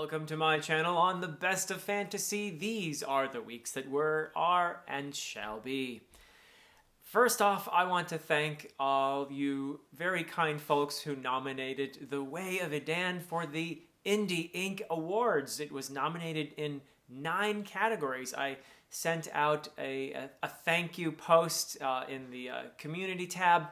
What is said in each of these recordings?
welcome to my channel on the best of fantasy. These are the weeks that were, are, and shall be. First off, I want to thank all you very kind folks who nominated The Way of Adan for the Indie Ink Awards. It was nominated in 9 categories. I sent out a thank you post in the community tab.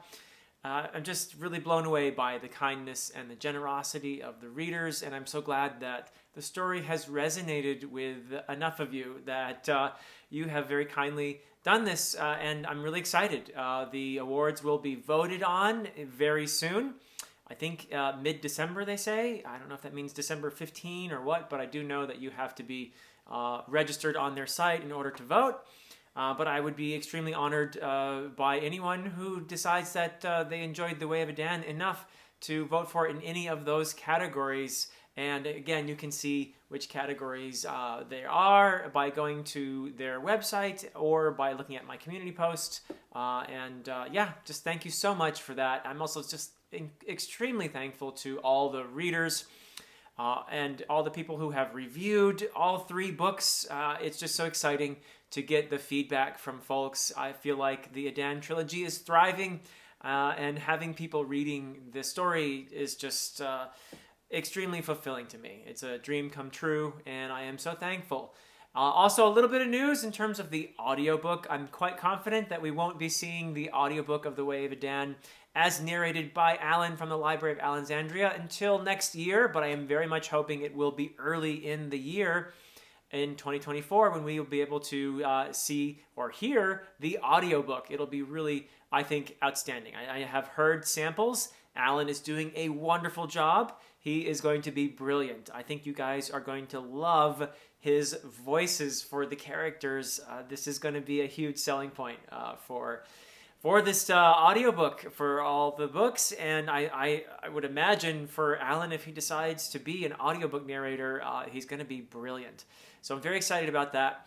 I'm just really blown away by the kindness and the generosity of the readers, and I'm so glad that the story has resonated with enough of you that you have very kindly done this, and I'm really excited. The awards will be voted on very soon. I think mid-December, they say. I don't know if that means December 15 or what, but I do know that you have to be registered on their site in order to vote. But I would be extremely honored by anyone who decides that they enjoyed The Way of Adan enough to vote for it in any of those categories. And again, you can see which categories they are by going to their website or by looking at my community post. Yeah, just thank you so much for that. I'm also just extremely thankful to all the readers and all the people who have reviewed all 3 books. It's just so exciting to get the feedback from folks. I feel like the Adan trilogy is thriving, and having people reading this story is just extremely fulfilling to me. It's a dream come true, and I am so thankful. Also, a little bit of news in terms of the audiobook. I'm quite confident that we won't be seeing the audiobook of The Way of Adan as narrated by Alan from the Library of Alexandria until next year, but I am very much hoping it will be early in the year in 2024 when we will be able to see or hear the audiobook. It'll be really, I think, outstanding. I have heard samples. Alan is doing a wonderful job. He is going to be brilliant. I think you guys are going to love his voices for the characters. This is going to be a huge selling point for this audiobook for all the books, and I would imagine for Alan, if he decides to be an audiobook narrator, he's going to be brilliant. So I'm very excited about that.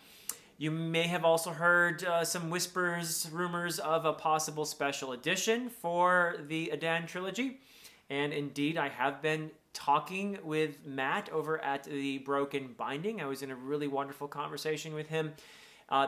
You may have also heard some whispers, rumors of a possible special edition for the Adan trilogy, and indeed I have been talking with Matt over at the Broken Binding. I was in a really wonderful conversation with him.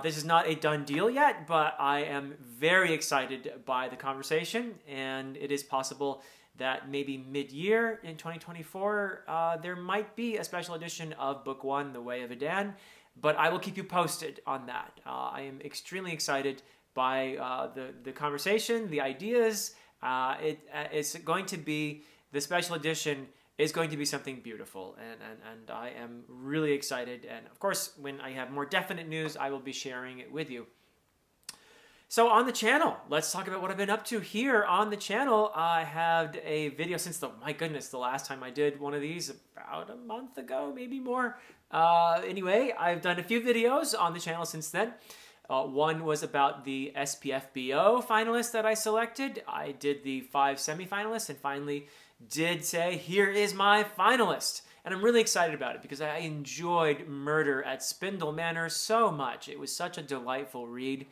This is not a done deal yet, but I am very excited by the conversation, and it is possible that maybe mid-year in 2024, there might be a special edition of Book 1, The Way of Adan, but I will keep you posted on that. I am extremely excited by the conversation, the ideas. It's going to be, the special edition is going to be something beautiful, and I am really excited. And of course, when I have more definite news, I will be sharing it with you. So on the channel, let's talk about what I've been up to here on the channel. I had a video since the last time I did one of these about a month ago, maybe more. Anyway, I've done a few videos on the channel since then. One was about the SPFBO finalists that I selected. I did the 5 semifinalists and finally did say, here is my finalist. And I'm really excited about it because I enjoyed Murder at Spindle Manor so much. It was such a delightful read.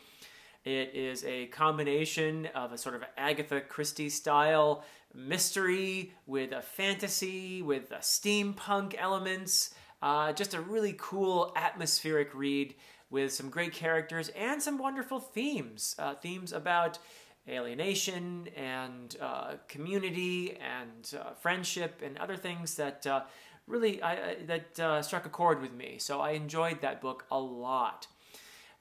It is a combination of a sort of Agatha Christie style mystery with a fantasy, with steampunk elements. Just a really cool atmospheric read with some great characters and some wonderful themes. Themes about alienation and community and friendship and other things that really struck a chord with me. So I enjoyed that book a lot.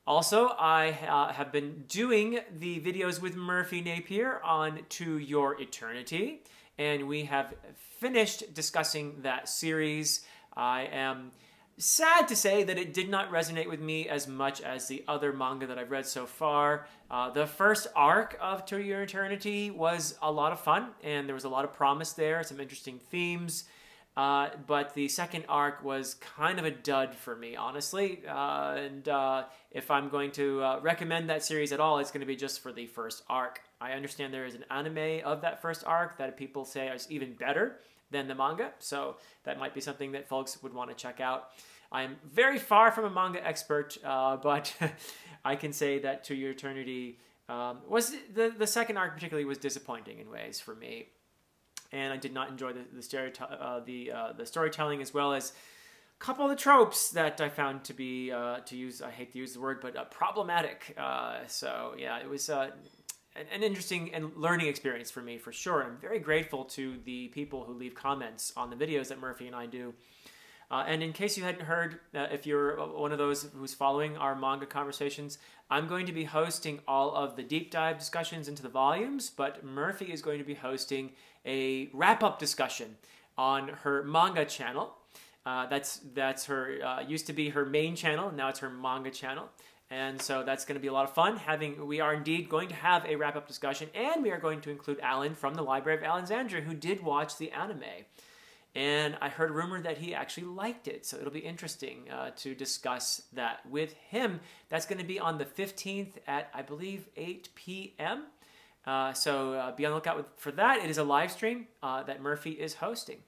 Also, I have been doing the videos with Murphy Napier on To Your Eternity, and we have finished discussing that series. I am sad to say that it did not resonate with me as much as the other manga that I've read so far. The first arc of To Your Eternity was a lot of fun, and there was a lot of promise there, some interesting themes. But the second arc was kind of a dud for me, honestly. If I'm going to recommend that series at all, it's going to be just for the first arc. I understand there is an anime of that first arc that people say is even better than the manga, so that might be something that folks would want to check out. I'm very far from a manga expert, but I can say that To Your Eternity was the second arc particularly was disappointing in ways for me. And I did not enjoy the storytelling as well as couple of the tropes that I found to be, I hate to use the word, but problematic. So yeah, it was an interesting and learning experience for me, for sure. I'm very grateful to the people who leave comments on the videos that Murphy and I do. And in case you hadn't heard, if you're one of those who's following our manga conversations, I'm going to be hosting all of the deep dive discussions into the volumes, but Murphy is going to be hosting a wrap-up discussion on her manga channel. That's her, used to be her main channel, now it's her manga channel. And so that's going to be a lot of fun. We are indeed going to have a wrap-up discussion, and we are going to include Alan from the Library of Alexandria, who did watch the anime. And I heard a rumor that he actually liked it, so it'll be interesting to discuss that with him. That's going to be on the 15th at, I believe, 8 p.m. So be on the lookout for that. It is a live stream that Murphy is hosting.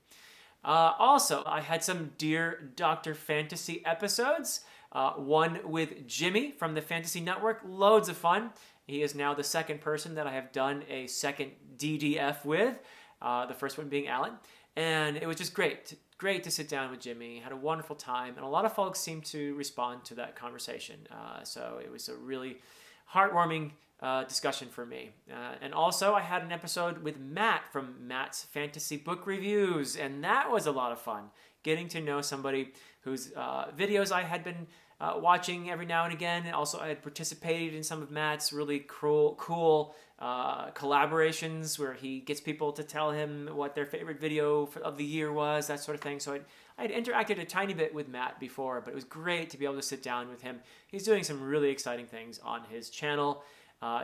Also, I had some Dear Dr. Fantasy episodes. One with Jimmy from the Fantasy Network. Loads of fun. He is now the second person that I have done a second DDF with. The first one being Alan. And it was just great to sit down with Jimmy. Had a wonderful time, and a lot of folks seemed to respond to that conversation. So it was a really heartwarming discussion for me. And also, I had an episode with Matt from Matt's Fantasy Book Reviews, and that was a lot of fun. Getting to know somebody whose videos I had been watching every now and again. And also, I had participated in some of Matt's really cool collaborations where he gets people to tell him what their favorite video of the year was, that sort of thing. So I had interacted a tiny bit with Matt before, but it was great to be able to sit down with him. He's doing some really exciting things on his channel.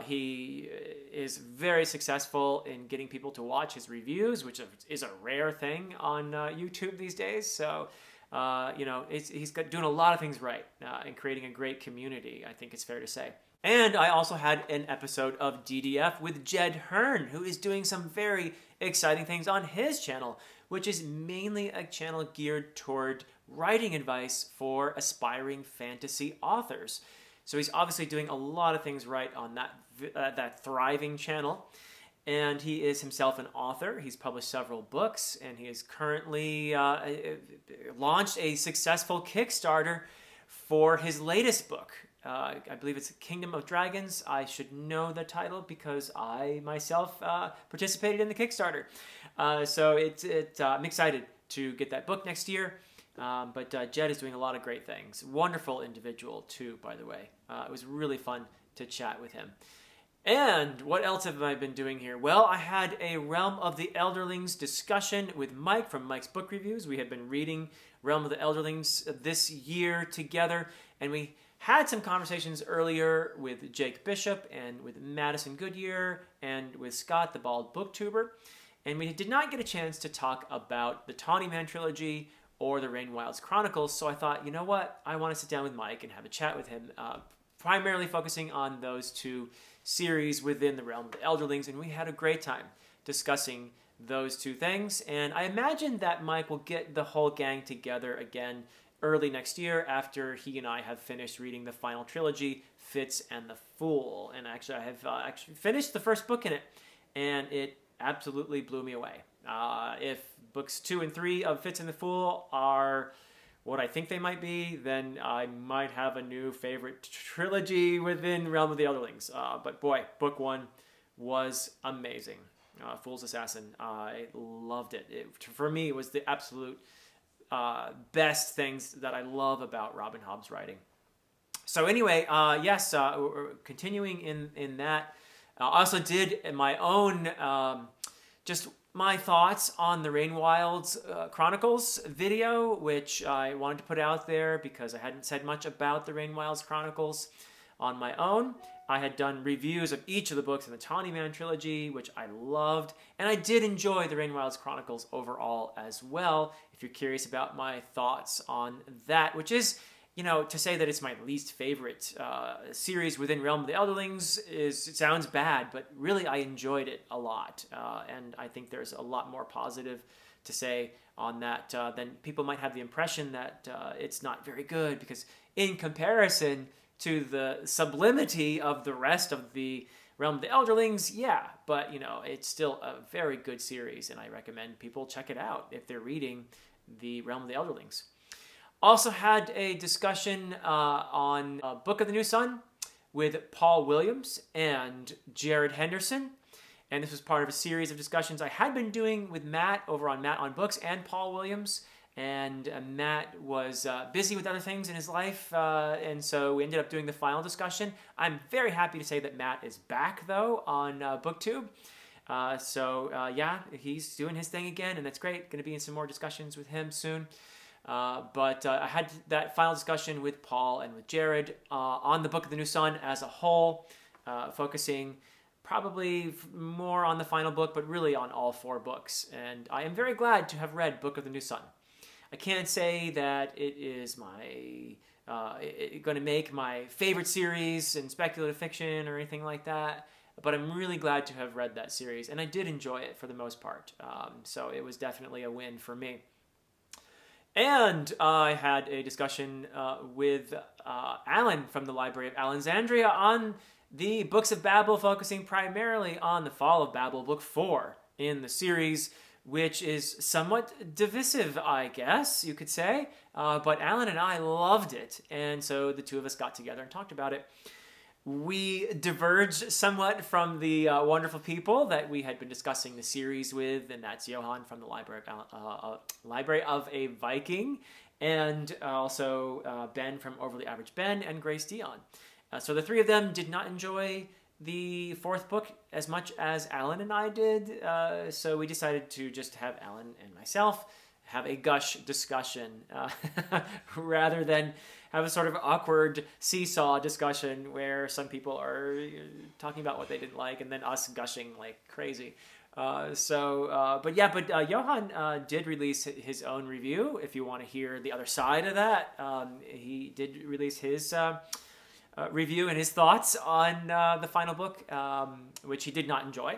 He is very successful in getting people to watch his reviews, which is a rare thing on YouTube these days. So, he's doing a lot of things right and creating a great community, I think it's fair to say. And I also had an episode of DDF with Jed Hearn, who is doing some very exciting things on his channel, which is mainly a channel geared toward writing advice for aspiring fantasy authors. So he's obviously doing a lot of things right on that thriving channel. And he is himself an author. He's published several books, and he has currently launched a successful Kickstarter for his latest book. I believe it's Kingdom of Dragons. I should know the title because I myself participated in the Kickstarter. So I'm excited to get that book next year. But Jed is doing a lot of great things. Wonderful individual too, by the way. It was really fun to chat with him. And what else have I been doing here? Well, I had a Realm of the Elderlings discussion with Mike from Mike's Book Reviews. We had been reading Realm of the Elderlings this year together, and we had some conversations earlier with Jake Bishop and with Madison Goodyear and with Scott, the Bald Booktuber. And we did not get a chance to talk about the Tawny Man trilogy or the Rain Wilds Chronicles, so I thought, you know what? I want to sit down with Mike and have a chat with him, primarily focusing on those two series within the Realm of the Elderlings, and we had a great time discussing those two things. And I imagine that Mike will get the whole gang together again early next year after he and I have finished reading the final trilogy, Fitz and the Fool. And actually, I have actually finished the first book in it, and it absolutely blew me away. If books 2 and 3 of Fitz and the Fool are what I think they might be, then I might have a new favorite trilogy within Realm of the Elderlings. But boy, book 1 was amazing. Fool's Assassin, I loved it. For me, it was the absolute best things that I love about Robin Hobb's writing. So anyway, yes, continuing in that. I also did my own, just my thoughts on the Rain Wilds Chronicles video, which I wanted to put out there because I hadn't said much about the Rain Wilds Chronicles on my own. I had done reviews of each of the books in the Tawny Man trilogy, which I loved, and I did enjoy the Rain Wilds Chronicles overall as well. If you're curious about my thoughts on that, which is, to say that it's my least favorite series within Realm of the Elderlings it sounds bad, but really I enjoyed it a lot. And I think there's a lot more positive to say on that than people might have the impression that it's not very good, because in comparison to the sublimity of the rest of the Realm of the Elderlings, yeah, but it's still a very good series, and I recommend people check it out if they're reading the Realm of the Elderlings. Also had a discussion on Book of the New Sun with Paul Williams and Jared Henderson. And this was part of a series of discussions I had been doing with Matt over on Matt on Books and Paul Williams. And Matt was busy with other things in his life, and so we ended up doing the final discussion. I'm very happy to say that Matt is back, though, on BookTube. Yeah, he's doing his thing again, and that's great. Going to be in some more discussions with him soon. But I had that final discussion with Paul and with Jared on the Book of the New Sun as a whole, focusing probably more on the final book, but really on all 4 books. And I am very glad to have read Book of the New Sun. I can't say that it is going to make my favorite series in speculative fiction or anything like that, but I'm really glad to have read that series, and I did enjoy it for the most part. So it was definitely a win for me. And I had a discussion with Alan from the Library of Alexandria on the Books of Babel, focusing primarily on the Fall of Babel, Book 4 in the series, which is somewhat divisive, I guess you could say. But Alan and I loved it, and so the two of us got together and talked about it. We diverged somewhat from the wonderful people that we had been discussing the series with, and that's Johan from the Library of a Viking, and also Ben from Overly Average Ben, and Grace Dion. So the 3 of them did not enjoy the 4th book as much as Alan and I did, so we decided to just have Alan and myself have a gush discussion rather than have a sort of awkward seesaw discussion where some people are talking about what they didn't like and then us gushing like crazy. But Johan did release his own review. If you want to hear the other side of that, he did release his review and his thoughts on the final book, which he did not enjoy.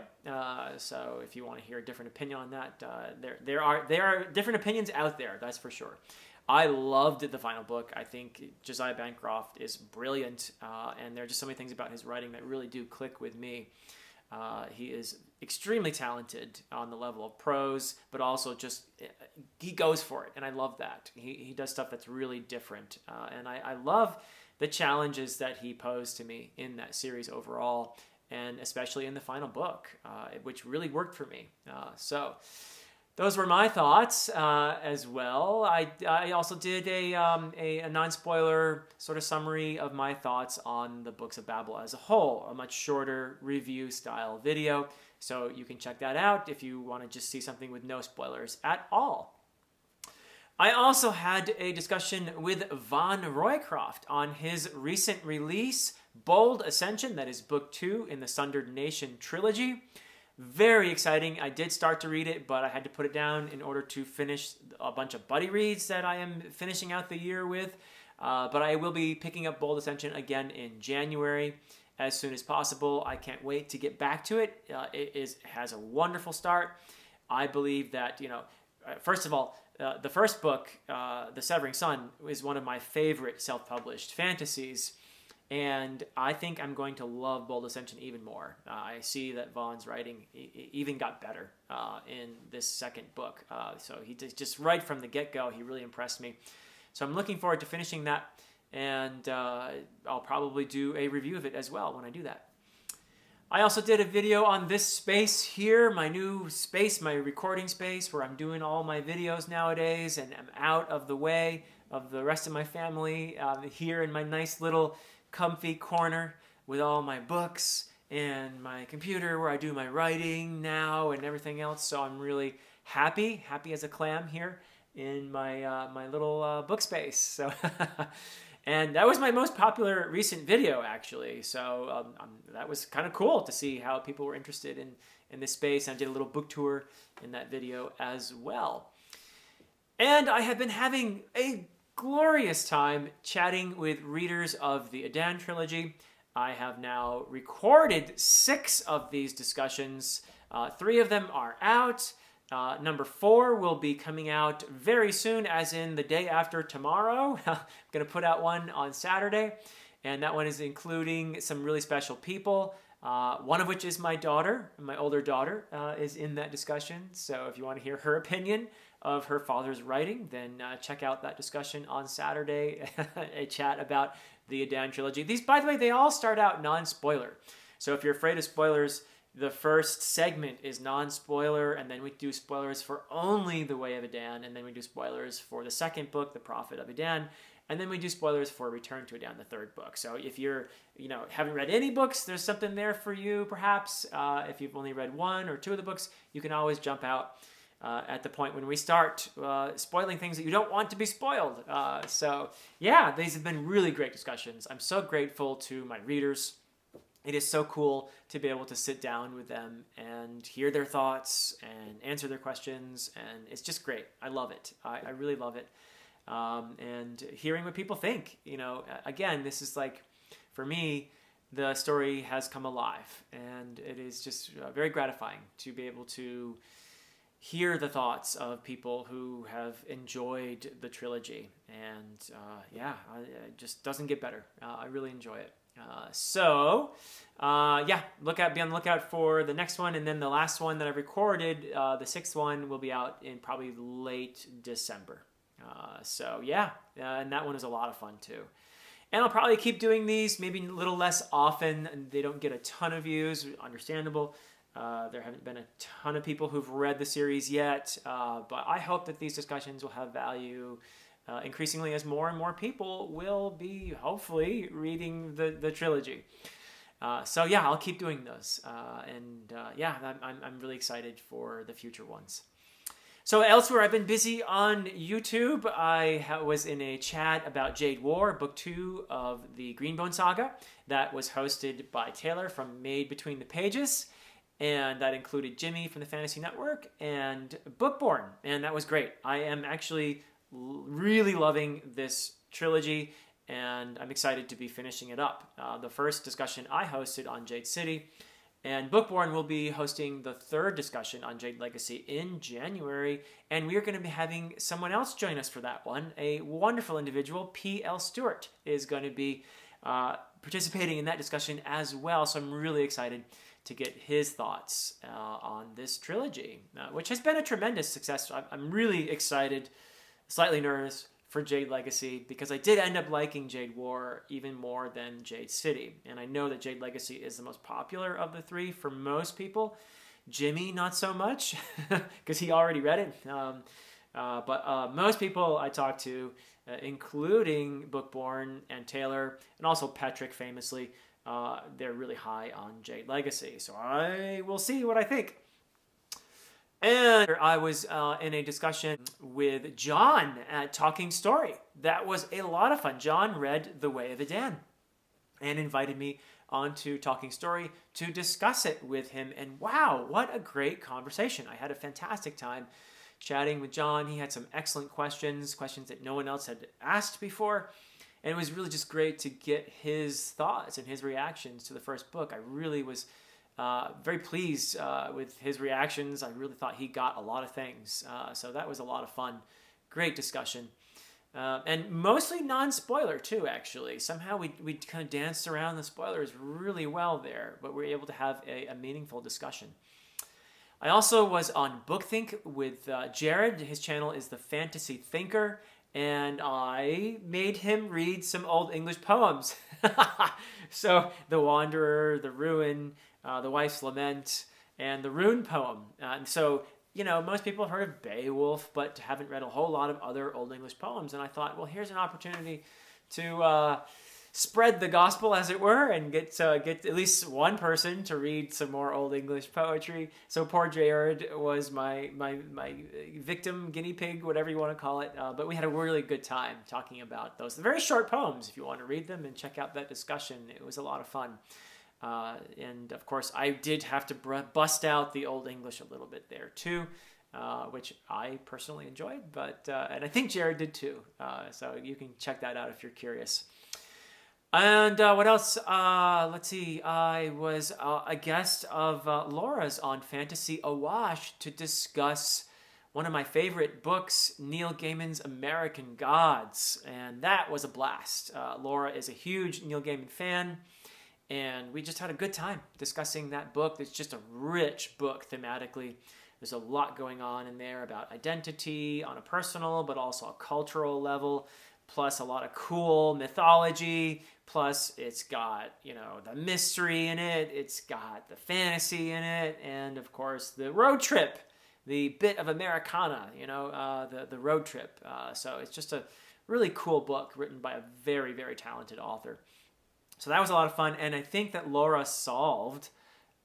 So if you want to hear a different opinion on that, there are different opinions out there, that's for sure. I loved the final book. I think Josiah Bancroft is brilliant, and there are just so many things about his writing that really do click with me. He is extremely talented on the level of prose, but also just, he goes for it, and I love that. He does stuff that's really different, and I love the challenges that he posed to me in that series overall, and especially in the final book, which really worked for me. So those were my thoughts as well. I also did a non-spoiler sort of summary of my thoughts on the Books of Babel as a whole, a much shorter review style video. So you can check that out if you want to just see something with no spoilers at all. I also had a discussion with Von Roycroft on his recent release, Bold Ascension, that is book 2 in the Sundered Nation trilogy. Very exciting. I did start to read it, but I had to put it down in order to finish a bunch of buddy reads that I am finishing out the year with. But I will be picking up Bold Ascension again in January as soon as possible. I can't wait to get back to it. It has a wonderful start. I believe that, first of all, the first book, The Severing Sun, is one of my favorite self-published fantasies, and I think I'm going to love Bold Ascension even more. I see that Vaughn's writing even got better in this second book. So he just right from the get-go, he really impressed me. So I'm looking forward to finishing that, and I'll probably do a review of it as well when I do that. I also did a video on this space here, my new space, my recording space, where I'm doing all my videos nowadays, and I'm out of the way of the rest of my family here in my nice little comfy corner with all my books and my computer where I do my writing now and everything else. So I'm really happy as a clam here in my my little book space. So. And that was my most popular recent video, actually. So that was kind of cool to see how people were interested in this space. And I did a little book tour in that video as well. And I have been having a glorious time chatting with readers of the Adan trilogy. I have now recorded 6 of these discussions. 3 of them are out. Number 4 will be coming out very soon, as in the day after tomorrow. I'm going to put out one on Saturday, and that one is including some really special people, one of which is my daughter. My older daughter is in that discussion, so if you want to hear her opinion of her father's writing, then check out that discussion on Saturday, a chat about the Adan trilogy. These, by the way, they all start out non-spoiler. So if you're afraid of spoilers, the first segment is non-spoiler, and then we do spoilers for only The Way of Adan, and then we do spoilers for the second book, The Prophet of Adan, and then we do spoilers for Return to Adan, the third book. So if you're, haven't read any books, there's something there for you, perhaps. If you've only read one or two of the books, you can always jump out at the point when we start spoiling things that you don't want to be spoiled. So yeah, these have been really great discussions. I'm so grateful to my readers. It is so cool to be able to sit down with them and hear their thoughts and answer their questions, and it's just great. I love it. I really love it. And hearing what people think, again, this is like, for me, the story has come alive, and it is just very gratifying to be able to hear the thoughts of people who have enjoyed the trilogy. And it just doesn't get better. I really enjoy it. Be on the lookout for the next one, and then the last one that I've recorded, the sixth one, will be out in probably late December. And that one is a lot of fun too. And I'll probably keep doing these, maybe a little less often. They don't get a ton of views, understandable. There haven't been a ton of people who've read the series yet, but I hope that these discussions will have value increasingly as more and more people will be, hopefully, reading the trilogy. I'll keep doing those. I'm really excited for the future ones. So elsewhere, I've been busy on YouTube. I was in a chat about Jade War, Book 2 of the Greenbone Saga, that was hosted by Taylor from Made Between the Pages. And that included Jimmy from the Fantasy Network and Bookborn. And that was great. I am actually really loving this trilogy, and I'm excited to be finishing it up. The first discussion I hosted on Jade City, and Bookborn will be hosting the third discussion on Jade Legacy in January, and we are going to be having someone else join us for that one. A wonderful individual, P.L. Stewart, is going to be participating in that discussion as well, so I'm really excited to get his thoughts on this trilogy, which has been a tremendous success. I'm really excited, slightly nervous for Jade Legacy, because I did end up liking Jade War even more than Jade City. And I know that Jade Legacy is the most popular of the three for most people. Jimmy, not so much, because he already read it. But most people I talked to, including Bookborn and Taylor, and also Patrick famously, they're really high on Jade Legacy. So I will see what I think. And I was in a discussion with John at Talking Story. That was a lot of fun. John read The Way of Adan and invited me onto Talking Story to discuss it with him. And wow, what a great conversation. I had a fantastic time chatting with John. He had some excellent questions that no one else had asked before. And it was really just great to get his thoughts and his reactions to the first book. I really was very pleased with his reactions. I really thought he got a lot of things. So that was a lot of fun. Great discussion. And mostly non-spoiler too, actually. Somehow we kind of danced around the spoilers really well there, but we were able to have a meaningful discussion. I also was on BookThink with Jared. His channel is The Fantasy Thinker, and I made him read some old English poems. So The Wanderer, The Ruin, The Wife's Lament, and the Rune poem. And so, most people have heard of Beowulf, but haven't read a whole lot of other Old English poems. And I thought, well, here's an opportunity to spread the gospel, as it were, and get at least one person to read some more Old English poetry. So poor Jared was my victim, guinea pig, whatever you want to call it. But we had a really good time talking about those. They're very short poems, if you want to read them and check out that discussion. It was a lot of fun. And of course, I did have to bust out the Old English a little bit there too, which I personally enjoyed, and I think Jared did too. So you can check that out if you're curious. And what else? Let's see. I was a guest of Laura's on Fantasy Awash to discuss one of my favorite books, Neil Gaiman's American Gods, and that was a blast. Laura is a huge Neil Gaiman fan. And we just had a good time discussing that book. It's just a rich book thematically. There's a lot going on in there about identity on a personal but also a cultural level, plus a lot of cool mythology, plus it's got, you know, the mystery in it, it's got the fantasy in it, and of course the road trip, the bit of Americana, you know, the road trip. So it's just a really cool book written by a very, very talented author. So that was a lot of fun, and I think that Laura solved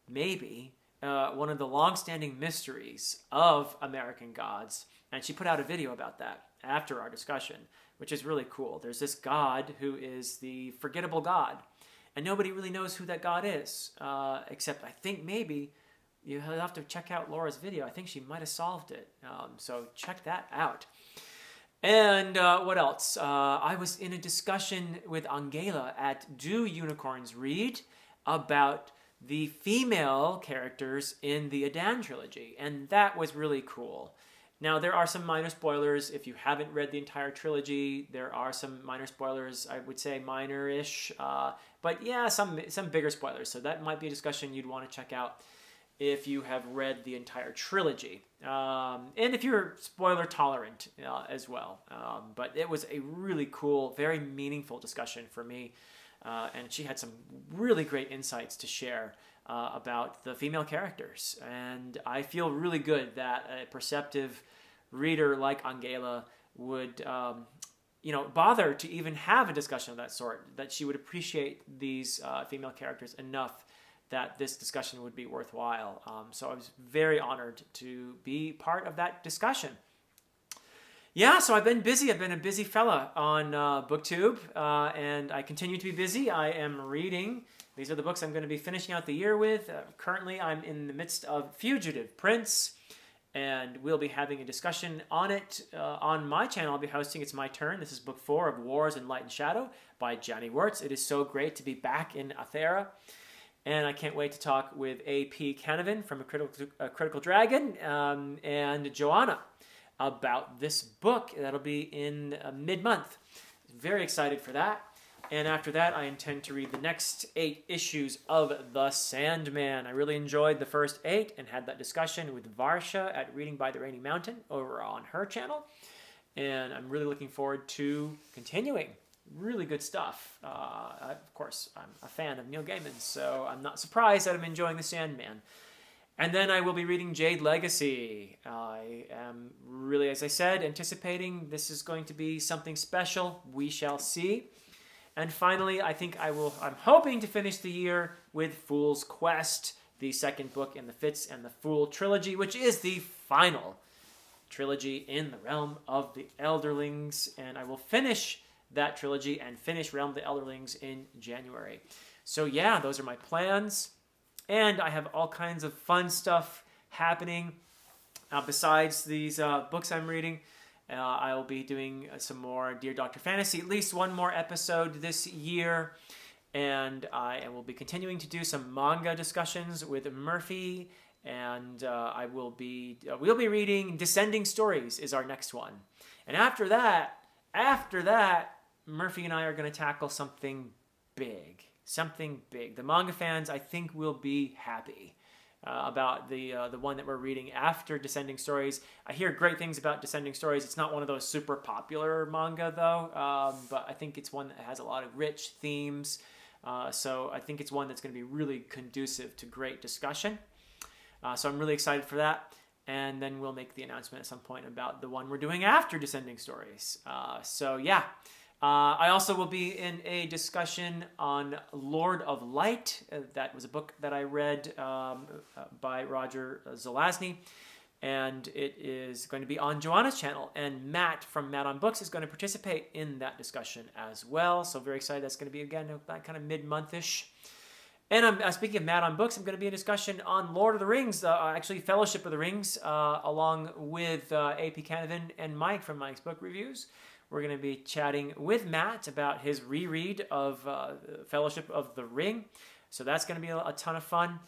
maybe one of the long-standing mysteries of American gods, and she put out a video about that after our discussion, which is really cool. There's this god who is the forgettable god, and nobody really knows who that god is, except I think maybe you have to check out Laura's video. I think she might have solved it, so check that out. And what else? I was in a discussion with Angela at Do Unicorns Read about the female characters in the Adan trilogy, and that was really cool. Now, there are some minor spoilers. If you haven't read the entire trilogy, there are some minor spoilers, I would say minor-ish, but yeah, some bigger spoilers, so that might be a discussion you'd want to check out if you have read the entire trilogy, and if you're spoiler tolerant as well. But it was a really cool, very meaningful discussion for me, and she had some really great insights to share about the female characters, and I feel really good that a perceptive reader like Angela would bother to even have a discussion of that sort, that she would appreciate these female characters enough that this discussion would be worthwhile. So I was very honored to be part of that discussion. Yeah, so I've been busy. I've been a busy fella on BookTube, and I continue to be busy. I am reading. These are the books I'm going to be finishing out the year with. Currently, I'm in the midst of Fugitive Prince, and we'll be having a discussion on it on my channel. I'll be hosting It's My Turn. This is book 4 of Wars in Light and Shadow by Johnny Wirtz. It is so great to be back in Athera. And I can't wait to talk with A.P. Canavan from A Critical Dragon and Joanna about this book. That'll be in mid-month. Very excited for that. And after that, I intend to read the next 8 issues of The Sandman. I really enjoyed the first 8 and had that discussion with Varsha at Reading by the Rainy Mountain over on her channel. And I'm really looking forward to continuing. Really good stuff. Of course, I'm a fan of Neil Gaiman, so I'm not surprised that I'm enjoying The Sandman. And then I will be reading Jade Legacy. I am really, as I said, anticipating this is going to be something special. We shall see. And finally, I'm hoping to finish the year with Fool's Quest, the second book in the Fitz and the Fool trilogy, which is the final trilogy in the realm of the Elderlings. And I will finish that trilogy and finish Realm of the Elderlings in January. So yeah, those are my plans. And I have all kinds of fun stuff happening. Besides these books I'm reading, I will be doing some more Dear Dr. Fantasy, at least one more episode this year. And I will be continuing to do some manga discussions with Murphy. And we'll be reading Descending Stories is our next one. And after that, Murphy and I are going to tackle something big. The manga fans, I think, will be happy about the one that we're reading after Descending Stories. I hear great things about Descending Stories. It's not one of those super popular manga, though, but I think it's one that has a lot of rich themes. So I think it's one that's going to be really conducive to great discussion. So I'm really excited for that. And then we'll make the announcement at some point about the one we're doing after Descending Stories. So yeah. I also will be in a discussion on Lord of Light. That was a book that I read by Roger Zelazny. And it is going to be on Joanna's channel. And Matt from Matt on Books is going to participate in that discussion as well. So very excited. That's going to be, again, about kind of mid-month-ish. And I'm speaking of Matt on Books, I'm going to be in a discussion on Lord of the Rings, actually Fellowship of the Rings, along with A.P. Canavan and Mike from Mike's Book Reviews. We're going to be chatting with Matt about his reread of Fellowship of the Ring. So that's going to be a ton of fun.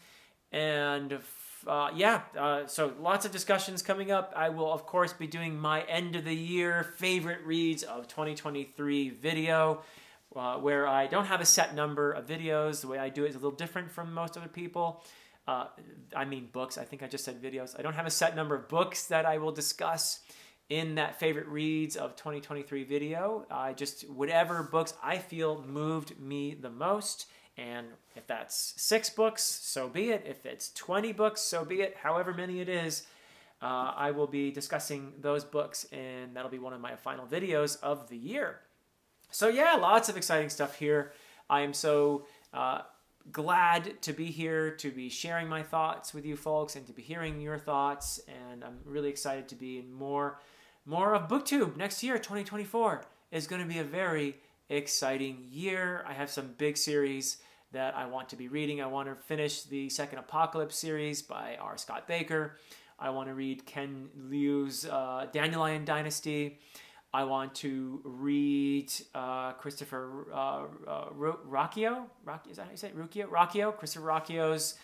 And so lots of discussions coming up. I will, of course, be doing my end of the year favorite reads of 2023 video, where I don't have a set number of videos. The way I do it is a little different from most other people. I mean books. I think I just said videos. I don't have a set number of books that I will discuss in that favorite reads of 2023 video. Whatever books I feel moved me the most. And if that's 6 books, so be it. If it's 20 books, so be it. However many it is, I will be discussing those books, and that'll be one of my final videos of the year. So yeah, lots of exciting stuff here. I am so glad to be here, to be sharing my thoughts with you folks, and to be hearing your thoughts. And I'm really excited to be in more of BookTube next year. 2024 is going to be a very exciting year. I have some big series that I want to be reading. I want to finish the second Apocalypse series by R. Scott Baker. I want to read Ken Liu's Dandelion Dynasty. I want to read Christopher Rocchio. Is that how you say it? Rocchio? Christopher Rocchio's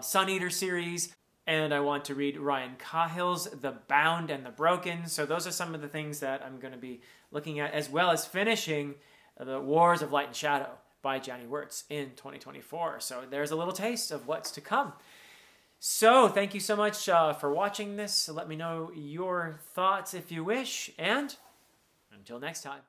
Sun Eater series. And I want to read Ryan Cahill's The Bound and the Broken. So those are some of the things that I'm going to be looking at, as well as finishing The Wars of Light and Shadow by Johnny Wirtz in 2024. So there's a little taste of what's to come. So thank you so much for watching this. Let me know your thoughts if you wish. And until next time.